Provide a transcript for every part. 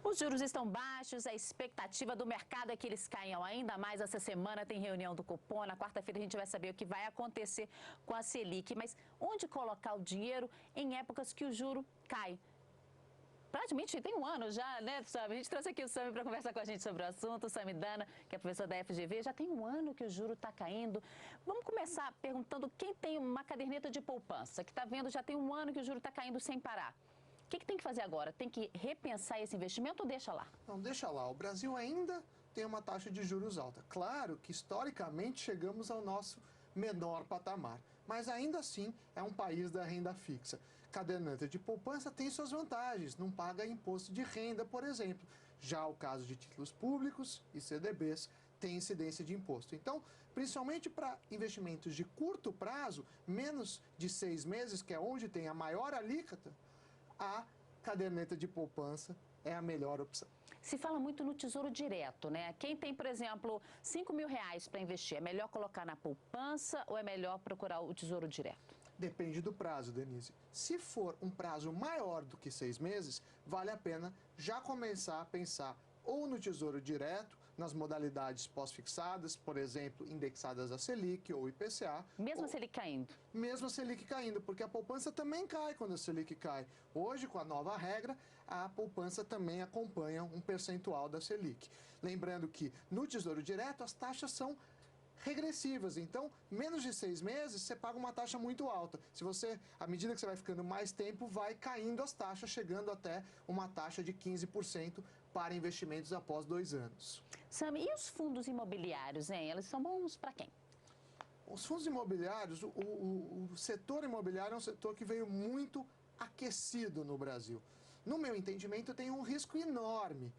Os juros estão baixos, a expectativa do mercado é que eles caiam ainda mais. Essa semana tem reunião do Copom, na quarta-feira a gente vai saber o que vai acontecer com a Selic. Mas onde colocar o dinheiro em épocas que o juro cai? Praticamente tem um ano já, né, Sami? A gente trouxe aqui o Sami para conversar com a gente sobre o assunto, o Sami Dana, que é professor da FGV. Já tem um ano que o juro está caindo. Vamos começar perguntando quem tem uma caderneta de poupança, que está vendo já tem um ano que o juro está caindo sem parar. O que tem que fazer agora? Tem que repensar esse investimento ou deixa lá? Não, deixa lá. O Brasil ainda tem uma taxa de juros alta. Claro que, historicamente, chegamos ao nosso menor patamar. Mas, ainda assim, é um país da renda fixa. Caderneta de poupança tem suas vantagens. Não paga imposto de renda, por exemplo. Já o caso de títulos públicos e CDBs tem incidência de imposto. Então, principalmente para investimentos de curto prazo, menos de 6 meses, que é onde tem a maior alíquota, a caderneta de poupança é a melhor opção. Se fala muito no Tesouro Direto, né? Quem tem, por exemplo, R$ 5.000 para investir, é melhor colocar na poupança ou é melhor procurar o Tesouro Direto? Depende do prazo, Denise. Se for um prazo maior do que 6 meses, vale a pena já começar a pensar ou no Tesouro Direto, nas modalidades pós-fixadas, por exemplo, indexadas a Selic ou IPCA. Mesmo a Selic caindo? Mesmo a Selic caindo, porque a poupança também cai quando a Selic cai. Hoje, com a nova regra, a poupança também acompanha um percentual da Selic. Lembrando que no Tesouro Direto as taxas são regressivas, então menos de 6 meses você paga uma taxa muito alta. Se você, à medida que você vai ficando mais tempo, vai caindo as taxas, chegando até uma taxa de 15% para investimentos após 2 anos. Sami, e os fundos imobiliários, hein? Eles são bons para quem? Os fundos imobiliários, o setor imobiliário é um setor que veio muito aquecido no Brasil. No meu entendimento, tem um risco enorme.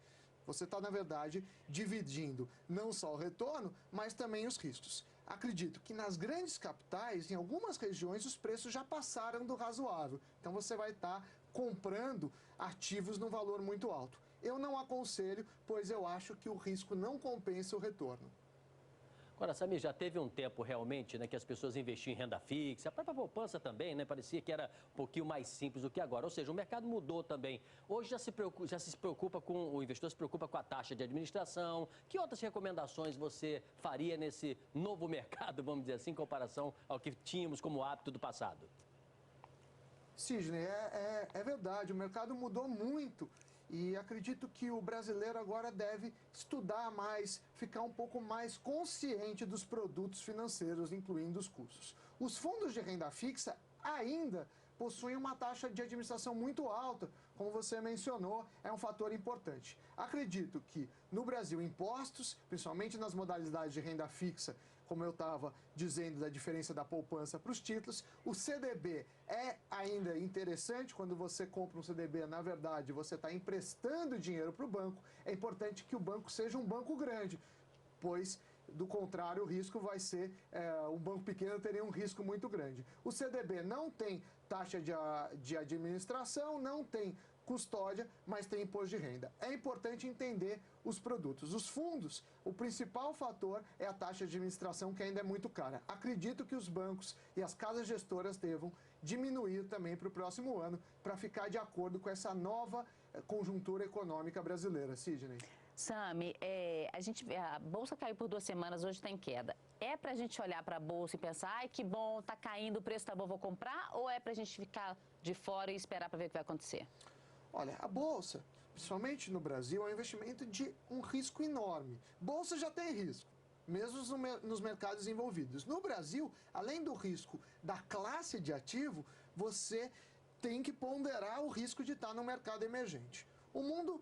Você está, na verdade, dividindo não só o retorno, mas também os riscos. Acredito que nas grandes capitais, em algumas regiões, os preços já passaram do razoável. Então, você vai estar comprando ativos num valor muito alto. Eu não aconselho, pois eu acho que o risco não compensa o retorno. Agora, Sami, já teve um tempo realmente, né, que as pessoas investiam em renda fixa, a própria poupança também, né, parecia que era um pouquinho mais simples do que agora. Ou seja, o mercado mudou também. Hoje já se preocupa com, o investidor se preocupa com a taxa de administração. Que outras recomendações você faria nesse novo mercado, vamos dizer assim, em comparação ao que tínhamos como hábito do passado? Sidney, é verdade, o mercado mudou muito. E acredito que o brasileiro agora deve estudar mais, ficar um pouco mais consciente dos produtos financeiros, incluindo os custos. Os fundos de renda fixa ainda possuem uma taxa de administração muito alta, como você mencionou, é um fator importante. Acredito que no Brasil impostos, principalmente nas modalidades de renda fixa, como eu estava dizendo da diferença da poupança para os títulos, o CDB é ainda interessante. Quando você compra um CDB, na verdade, você está emprestando dinheiro para o banco. É importante que o banco seja um banco grande, pois, do contrário, o risco vai ser, um banco pequeno teria um risco muito grande. O CDB não tem taxa de administração, não tem custódia, mas tem imposto de renda. É importante entender os produtos. Os fundos, o principal fator é a taxa de administração, que ainda é muito cara. Acredito que os bancos e as casas gestoras devam diminuir também para o próximo ano, para ficar de acordo com essa nova conjuntura econômica brasileira. Sidney. Sami, a Bolsa caiu por 2 semanas, hoje está em queda. É para a gente olhar para a Bolsa e pensar, ai, que bom, está caindo, o preço está bom, vou comprar? Ou é para a gente ficar de fora e esperar para ver o que vai acontecer? Olha, a Bolsa, principalmente no Brasil, é um investimento de um risco enorme. Bolsa já tem risco, mesmo nos mercados envolvidos. No Brasil, além do risco da classe de ativo, você tem que ponderar o risco de estar no mercado emergente. O mundo,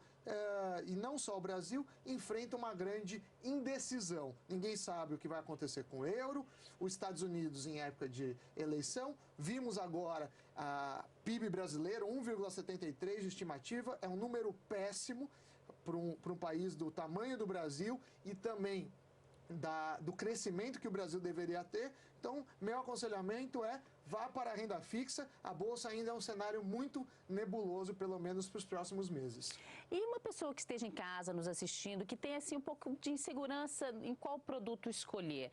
e não só o Brasil, enfrenta uma grande indecisão. Ninguém sabe o que vai acontecer com o euro, os Estados Unidos em época de eleição. Vimos agora a PIB brasileiro, 1,73 de estimativa, é um número péssimo para um país do tamanho do Brasil e também do crescimento que o Brasil deveria ter. Então, meu aconselhamento é vá para a renda fixa, a Bolsa ainda é um cenário muito nebuloso, pelo menos para os próximos meses. E uma pessoa que esteja em casa nos assistindo, que tem assim um pouco de insegurança em qual produto escolher,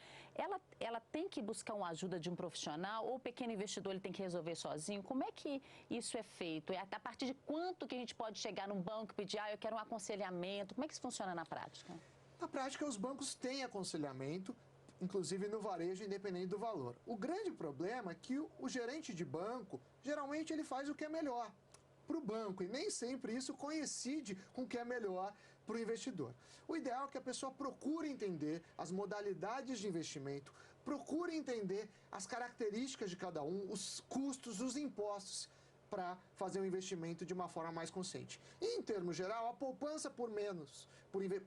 ela tem que buscar uma ajuda de um profissional ou o pequeno investidor ele tem que resolver sozinho? Como é que isso é feito? A partir de quanto que a gente pode chegar num banco e pedir, eu quero um aconselhamento? Como é que isso funciona na prática? Na prática, os bancos têm aconselhamento, inclusive no varejo, independente do valor. O grande problema é que o gerente de banco, geralmente ele faz o que é melhor para o banco e nem sempre isso coincide com o que é melhor para o investidor. O ideal é que a pessoa procure entender as modalidades de investimento, procure entender as características de cada um, os custos, os impostos, para fazer um investimento de uma forma mais consciente. E, em termos geral, a poupança por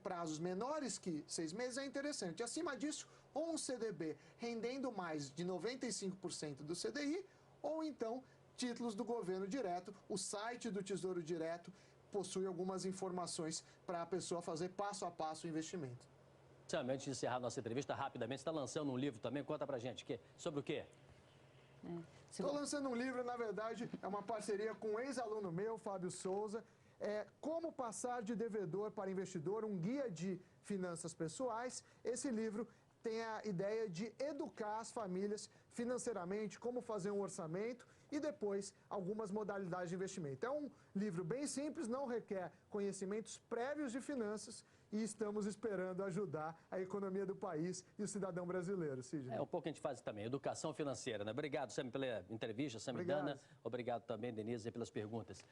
prazos menores que 6 meses é interessante. Acima disso, ou um CDB rendendo mais de 95% do CDI, ou então títulos do governo direto. O site do Tesouro Direto possui algumas informações para a pessoa fazer passo a passo o investimento. Antes de encerrar nossa entrevista, rapidamente, você está lançando um livro também, conta pra gente, sobre o quê? Estou lançando um livro, na verdade, é uma parceria com um ex-aluno meu, Fábio Souza, Como Passar de Devedor para Investidor, um guia de finanças pessoais. Esse livro tem a ideia de educar as famílias financeiramente, como fazer um orçamento e depois algumas modalidades de investimento. É um livro bem simples, não requer conhecimentos prévios de finanças e estamos esperando ajudar a economia do país e o cidadão brasileiro, Sidney. Um pouco a gente faz também, educação financeira, né? Obrigado, Sami, pela entrevista, Samidana. Obrigado também, Denise, pelas perguntas.